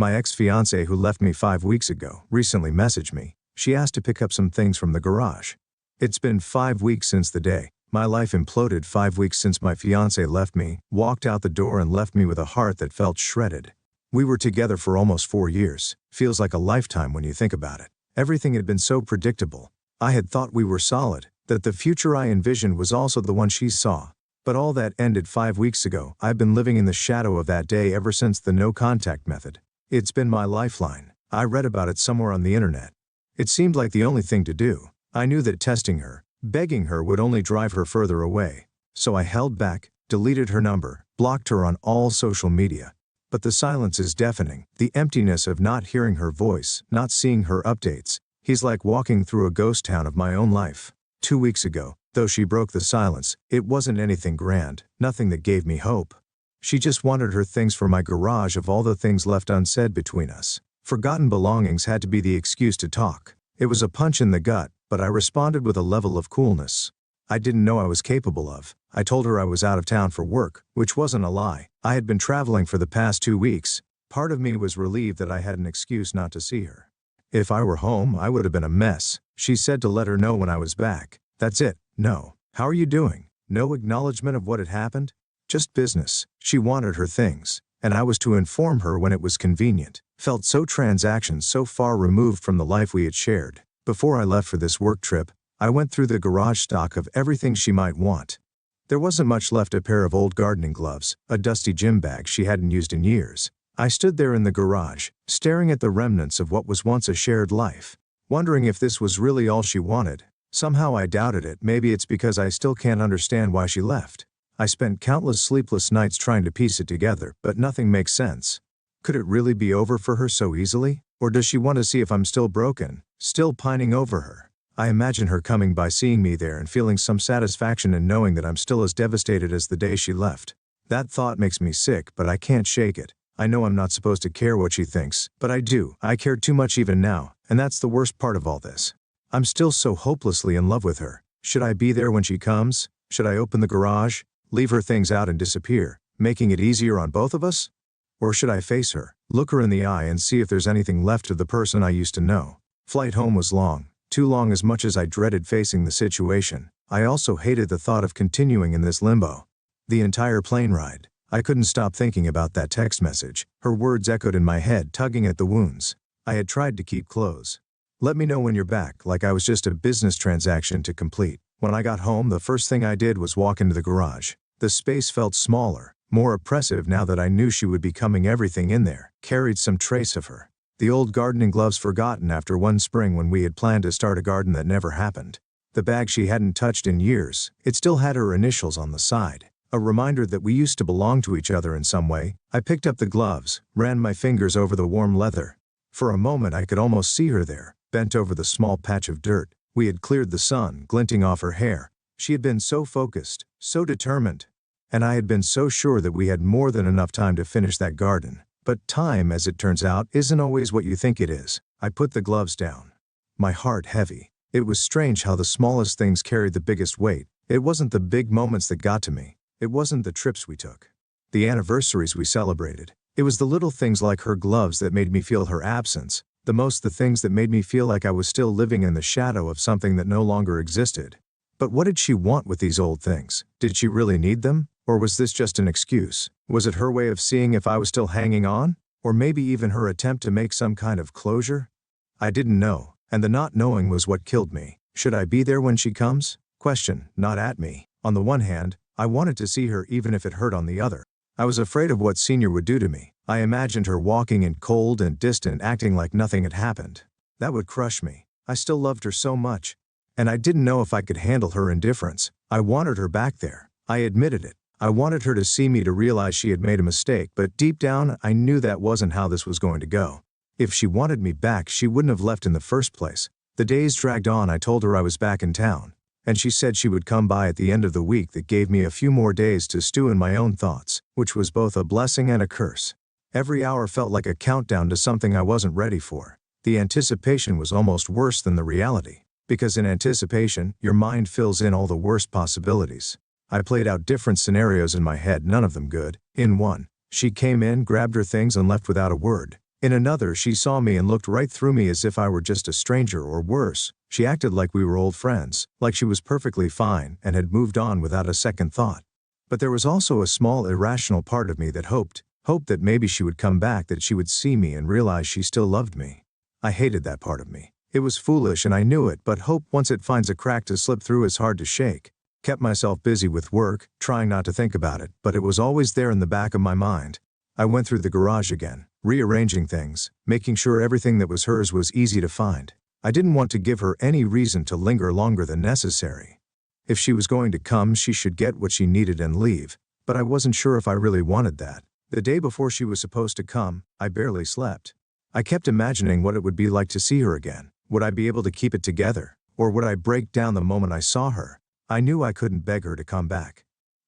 My ex-fiancé who left me 5 weeks ago recently messaged me. She asked to pick up some things from the garage. It's been 5 weeks since the day. My life imploded. 5 weeks since my fiancé left me, walked out the door and left me with a heart that felt shredded. We were together for almost 4 years. Feels like a lifetime when you think about it. Everything had been so predictable. I had thought we were solid, that the future I envisioned was also the one she saw. But all that ended 5 weeks ago. I've been living in the shadow of that day ever since. The no-contact method. It's been my lifeline. I read about it somewhere on the internet. It seemed like the only thing to do. I knew that testing her, begging her would only drive her further away. So I held back, deleted her number, blocked her on all social media. But the silence is deafening. The emptiness of not hearing her voice, not seeing her updates. He's like walking through a ghost town of my own life. 2 weeks ago, though she broke the silence, it wasn't anything grand, nothing that gave me hope. She just wanted her things from my garage. Of all the things left unsaid between us, forgotten belongings had to be the excuse to talk. It was a punch in the gut, but I responded with a level of coolness I didn't know I was capable of. I told her I was out of town for work, which wasn't a lie. I had been traveling for the past 2 weeks. Part of me was relieved that I had an excuse not to see her. If I were home, I would have been a mess. She said to let her know when I was back. That's it. No. How are you doing? No acknowledgement of what had happened. Just business. She wanted her things, and I was to inform her when it was convenient. Felt so transactions so far removed from the life we had shared. Before I left for this work trip, I went through the garage stock of everything she might want. There wasn't much left. A pair of old gardening gloves, a dusty gym bag she hadn't used in years. I stood there in the garage, staring at the remnants of what was once a shared life, wondering if this was really all she wanted. Somehow I doubted it. Maybe it's because I still can't understand why she left. I spent countless sleepless nights trying to piece it together, but nothing makes sense. Could it really be over for her so easily? Or does she want to see if I'm still broken, still pining over her? I imagine her coming by, seeing me there and feeling some satisfaction in knowing that I'm still as devastated as the day she left. That thought makes me sick, but I can't shake it. I know I'm not supposed to care what she thinks, but I do. I care too much even now, and that's the worst part of all this. I'm still so hopelessly in love with her. Should I be there when she comes? Should I open the garage, leave her things out and disappear, making it easier on both of us? Or should I face her, look her in the eye and see if there's anything left of the person I used to know? Flight home was long, too long. As much as I dreaded facing the situation, I also hated the thought of continuing in this limbo. The entire plane ride, I couldn't stop thinking about that text message. Her words echoed in my head, tugging at the wounds I had tried to keep closed. Let me know when you're back, like I was just a business transaction to complete. When I got home, the first thing I did was walk into the garage. The space felt smaller, more oppressive now that I knew she would be coming. Everything in there carried some trace of her. The old gardening gloves forgotten after one spring when we had planned to start a garden that never happened. The bag she hadn't touched in years, it still had her initials on the side. A reminder that we used to belong to each other in some way. I picked up the gloves, ran my fingers over the warm leather. For a moment I could almost see her there, bent over the small patch of dirt. We had cleared the sun, glinting off her hair. She had been so focused, so determined. And I had been so sure that we had more than enough time to finish that garden. But time, as it turns out, isn't always what you think it is. I put the gloves down, my heart heavy. It was strange how the smallest things carried the biggest weight. It wasn't the big moments that got to me. It wasn't the trips we took, the anniversaries we celebrated. It was the little things like her gloves that made me feel her absence. The things that made me feel like I was still living in the shadow of something that no longer existed. But what did she want with these old things? Did she really need them? Or was this just an excuse? Was it her way of seeing if I was still hanging on? Or maybe even her attempt to make some kind of closure? I didn't know, and the not knowing was what killed me. Should I be there when she comes? Question, not at me. On the one hand, I wanted to see her even if it hurt. On the other, I was afraid of what Senior would do to me. I imagined her walking in cold and distant, acting like nothing had happened. That would crush me. I still loved her so much. And I didn't know if I could handle her indifference. I wanted her back there. I admitted it. I wanted her to see me, to realize she had made a mistake, but deep down, I knew that wasn't how this was going to go. If she wanted me back, she wouldn't have left in the first place. The days dragged on. I told her I was back in town, and she said she would come by at the end of the week. That gave me a few more days to stew in my own thoughts, which was both a blessing and a curse. Every hour felt like a countdown to something I wasn't ready for. The anticipation was almost worse than the reality, because in anticipation, your mind fills in all the worst possibilities. I played out different scenarios in my head, none of them good. In one, she came in, grabbed her things and left without a word. In another, she saw me and looked right through me as if I were just a stranger, or worse, she acted like we were old friends, like she was perfectly fine and had moved on without a second thought. But there was also a small irrational part of me that hoped that maybe she would come back, that she would see me and realize she still loved me. I hated that part of me. It was foolish and I knew it, but hope, once it finds a crack to slip through, is hard to shake. Kept myself busy with work, trying not to think about it, but it was always there in the back of my mind. I went through the garage again, rearranging things, making sure everything that was hers was easy to find. I didn't want to give her any reason to linger longer than necessary. If she was going to come, she should get what she needed and leave, but I wasn't sure if I really wanted that. The day before she was supposed to come, I barely slept. I kept imagining what it would be like to see her again. Would I be able to keep it together, or would I break down the moment I saw her? I knew I couldn't beg her to come back.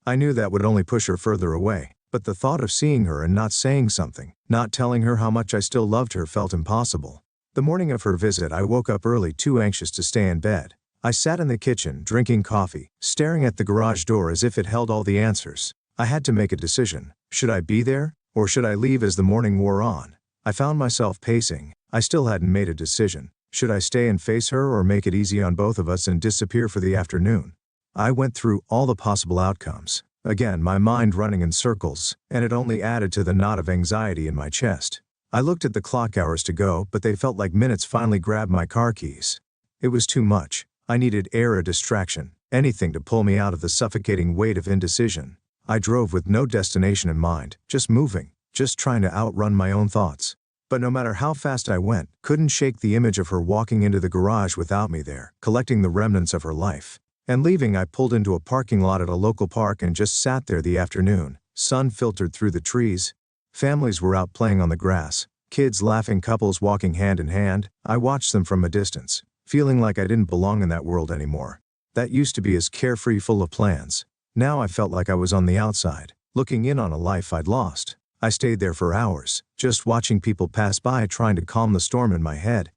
I knew that would only push her further away, but the thought of seeing her and not saying something, not telling her how much I still loved her, felt impossible. The morning of her visit, I woke up early, too anxious to stay in bed. I sat in the kitchen, drinking coffee, staring at the garage door as if it held all the answers. I had to make a decision. Should I be there, or should I leave as the morning wore on? I found myself pacing. I still hadn't made a decision. Should I stay and face her, or make it easy on both of us and disappear for the afternoon? I went through all the possible outcomes. Again, my mind running in circles, and it only added to the knot of anxiety in my chest. I looked at the clock hours to go, but they felt like minutes. Finally grabbed my car keys. It was too much. I needed air, a distraction, anything to pull me out of the suffocating weight of indecision. I drove with no destination in mind, just moving, just trying to outrun my own thoughts. But no matter how fast I went, couldn't shake the image of her walking into the garage without me there, collecting the remnants of her life. And leaving, I pulled into a parking lot at a local park and just sat there. The afternoon sun filtered through the trees. Families were out playing on the grass, kids laughing, couples walking hand in hand. I watched them from a distance, feeling like I didn't belong in that world anymore. That used to be as carefree, full of plans. Now I felt like I was on the outside, looking in on a life I'd lost. I stayed there for hours, just watching people pass by, trying to calm the storm in my head.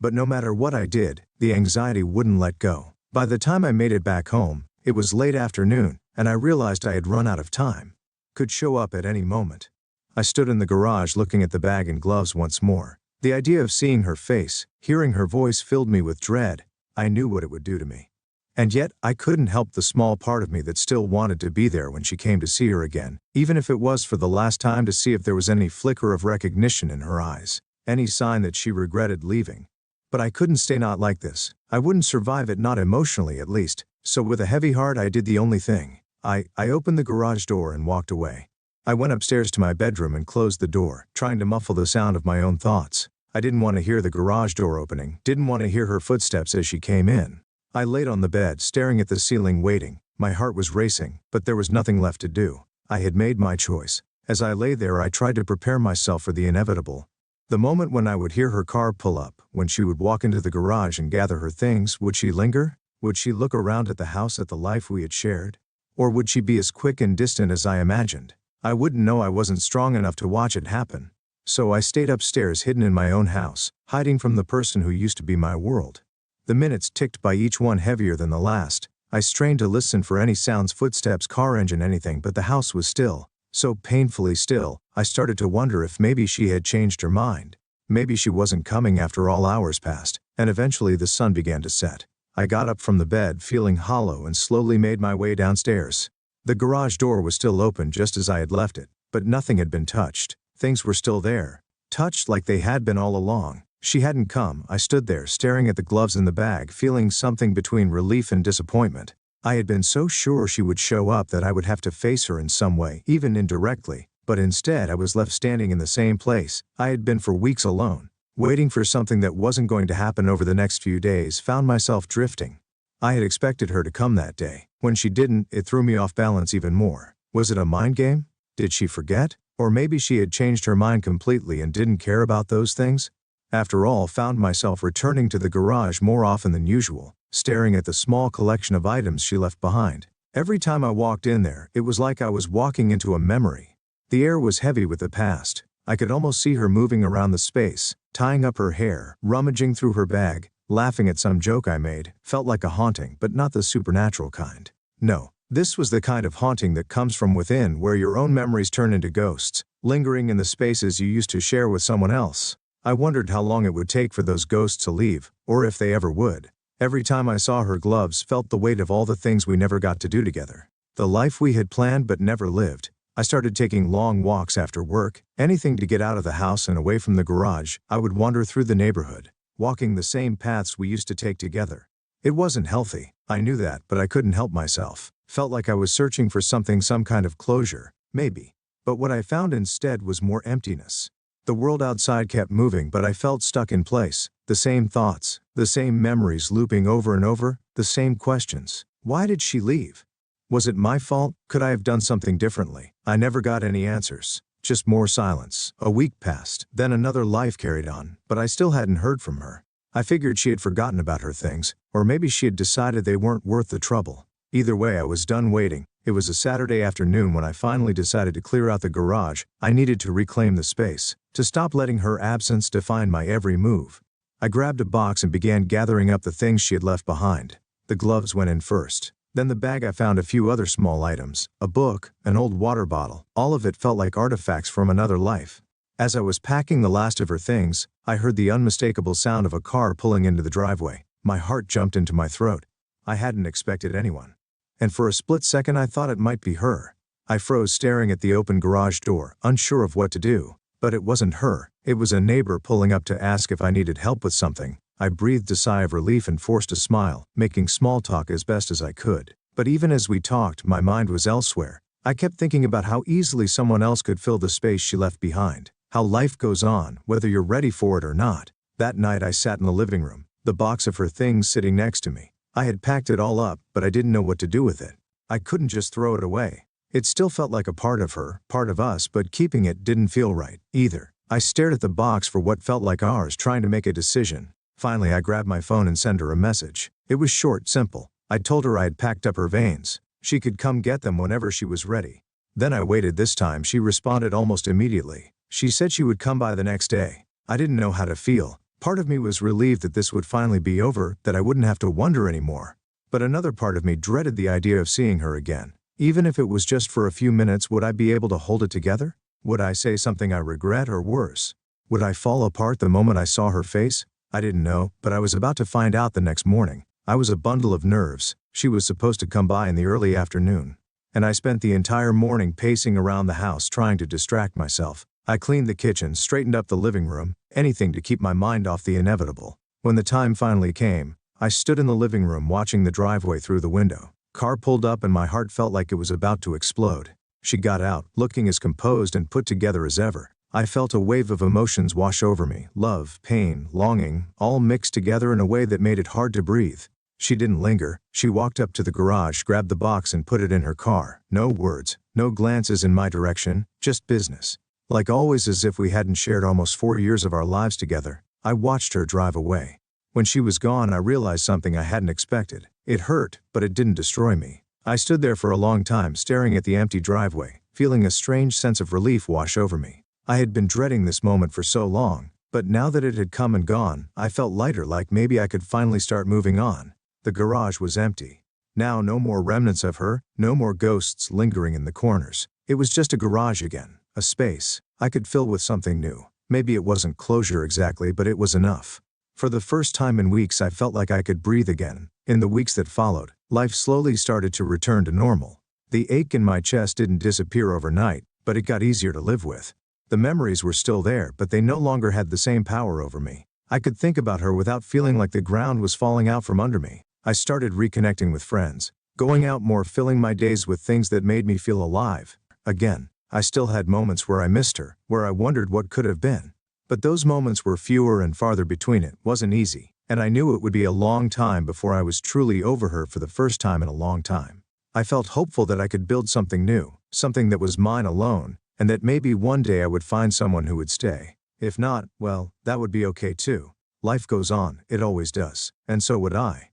But no matter what I did, the anxiety wouldn't let go. By the time I made it back home, it was late afternoon, and I realized I had run out of time. Could show up at any moment. I stood in the garage looking at the bag and gloves once more. The idea of seeing her face, hearing her voice filled me with dread. I knew what it would do to me. And yet, I couldn't help the small part of me that still wanted to be there when she came to see her again, even if it was for the last time, to see if there was any flicker of recognition in her eyes, any sign that she regretted leaving. But I couldn't stay, not like this. I wouldn't survive it, not emotionally at least. So with a heavy heart, I did the only thing. I opened the garage door and walked away. I went upstairs to my bedroom and closed the door, trying to muffle the sound of my own thoughts. I didn't want to hear the garage door opening, didn't want to hear her footsteps as she came in. I laid on the bed, staring at the ceiling, waiting. My heart was racing, but there was nothing left to do. I had made my choice. As I lay there, I tried to prepare myself for the inevitable. The moment when I would hear her car pull up, when she would walk into the garage and gather her things. Would she linger? Would she look around at the house, at the life we had shared? Or would she be as quick and distant as I imagined? I wouldn't know. I wasn't strong enough to watch it happen. So I stayed upstairs, hidden in my own house, hiding from the person who used to be my world. The minutes ticked by, each one heavier than the last. I strained to listen for any sounds, footsteps, car engine, anything, but the house was still. So painfully still, I started to wonder if maybe she had changed her mind. Maybe she wasn't coming after all. Hours passed, and eventually the sun began to set. I got up from the bed, feeling hollow, and slowly made my way downstairs. The garage door was still open, just as I had left it, but nothing had been touched. Things were still there, touched like they had been all along. She hadn't come. I stood there, staring at the gloves in the bag, feeling something between relief and disappointment. I had been so sure she would show up, that I would have to face her in some way, even indirectly, but instead I was left standing in the same place I had been for weeks, alone, waiting for something that wasn't going to happen over the next few days. Found myself drifting. I had expected her to come that day. When she didn't, it threw me off balance even more. Was it a mind game? Did she forget? Or maybe she had changed her mind completely and didn't care about those things? After all, found myself returning to the garage more often than usual, staring at the small collection of items she left behind. Every time I walked in there, it was like I was walking into a memory. The air was heavy with the past. I could almost see her moving around the space, tying up her hair, rummaging through her bag, laughing at some joke I made. Felt like a haunting, but not the supernatural kind. No, this was the kind of haunting that comes from within, where your own memories turn into ghosts, lingering in the spaces you used to share with someone else. I wondered how long it would take for those ghosts to leave, or if they ever would. Every time I saw her gloves, felt the weight of all the things we never got to do together. The life we had planned but never lived. I started taking long walks after work, anything to get out of the house and away from the garage. I would wander through the neighborhood, walking the same paths we used to take together. It wasn't healthy, I knew that, but I couldn't help myself. Felt like I was searching for something, some kind of closure, maybe. But what I found instead was more emptiness. The world outside kept moving, but I felt stuck in place. The same thoughts, the same memories looping over and over, the same questions. Why did she leave? Was it my fault? Could I have done something differently? I never got any answers. Just more silence. A week passed, then another life carried on, but I still hadn't heard from her. I figured she had forgotten about her things, or maybe she had decided they weren't worth the trouble. Either way, I was done waiting. It was a Saturday afternoon when I finally decided to clear out the garage. I needed to reclaim the space, to stop letting her absence define my every move. I grabbed a box and began gathering up the things she had left behind. The gloves went in first. Then the bag. I found a few other small items, a book, an old water bottle. All of it felt like artifacts from another life. As I was packing the last of her things, I heard the unmistakable sound of a car pulling into the driveway. My heart jumped into my throat. I hadn't expected anyone. And for a split second I thought it might be her. I froze, staring at the open garage door, unsure of what to do. But it wasn't her. It was a neighbor pulling up to ask if I needed help with something. I breathed a sigh of relief and forced a smile, making small talk as best as I could. But even as we talked, my mind was elsewhere. I kept thinking about how easily someone else could fill the space she left behind. How life goes on, whether you're ready for it or not. That night I sat in the living room, the box of her things sitting next to me. I had packed it all up, but I didn't know what to do with it. I couldn't just throw it away. It still felt like a part of her, part of us, but keeping it didn't feel right, either. I stared at the box for what felt like hours, trying to make a decision. Finally, I grabbed my phone and sent her a message. It was short, simple. I told her I had packed up her veins. She could come get them whenever she was ready. Then I waited. This time she responded almost immediately. She said she would come by the next day. I didn't know how to feel. Part of me was relieved that this would finally be over, that I wouldn't have to wonder anymore. But another part of me dreaded the idea of seeing her again. Even if it was just for a few minutes, would I be able to hold it together? Would I say something I regret, or worse? Would I fall apart the moment I saw her face? I didn't know, but I was about to find out the next morning. I was a bundle of nerves. She was supposed to come by in the early afternoon. And I spent the entire morning pacing around the house trying to distract myself. I cleaned the kitchen, straightened up the living room, anything to keep my mind off the inevitable. When the time finally came, I stood in the living room watching the driveway through the window. Car pulled up and my heart felt like it was about to explode. She got out, looking as composed and put together as ever. I felt a wave of emotions wash over me, love, pain, longing, all mixed together in a way that made it hard to breathe. She didn't linger. She walked up to the garage, grabbed the box and put it in her car. No words, no glances in my direction, just business. Like always, as if we hadn't shared almost 4 years of our lives together, I watched her drive away. When she was gone, I realized something I hadn't expected. It hurt, but it didn't destroy me. I stood there for a long time, staring at the empty driveway, feeling a strange sense of relief wash over me. I had been dreading this moment for so long, but now that it had come and gone, I felt lighter, like maybe I could finally start moving on. The garage was empty. Now no more remnants of her, no more ghosts lingering in the corners. It was just a garage again, a space I could fill with something new. Maybe it wasn't closure exactly, but it was enough. For the first time in weeks, I felt like I could breathe again. In the weeks that followed, life slowly started to return to normal. The ache in my chest didn't disappear overnight, but it got easier to live with. The memories were still there, but they no longer had the same power over me. I could think about her without feeling like the ground was falling out from under me. I started reconnecting with friends, going out more, filling my days with things that made me feel alive. Again, I still had moments where I missed her, where I wondered what could have been. But those moments were fewer and farther between. It wasn't easy, and I knew it would be a long time before I was truly over her for the first time in a long time. I felt hopeful that I could build something new, something that was mine alone, and that maybe one day I would find someone who would stay. If not, well, that would be okay too. Life goes on, it always does, and so would I.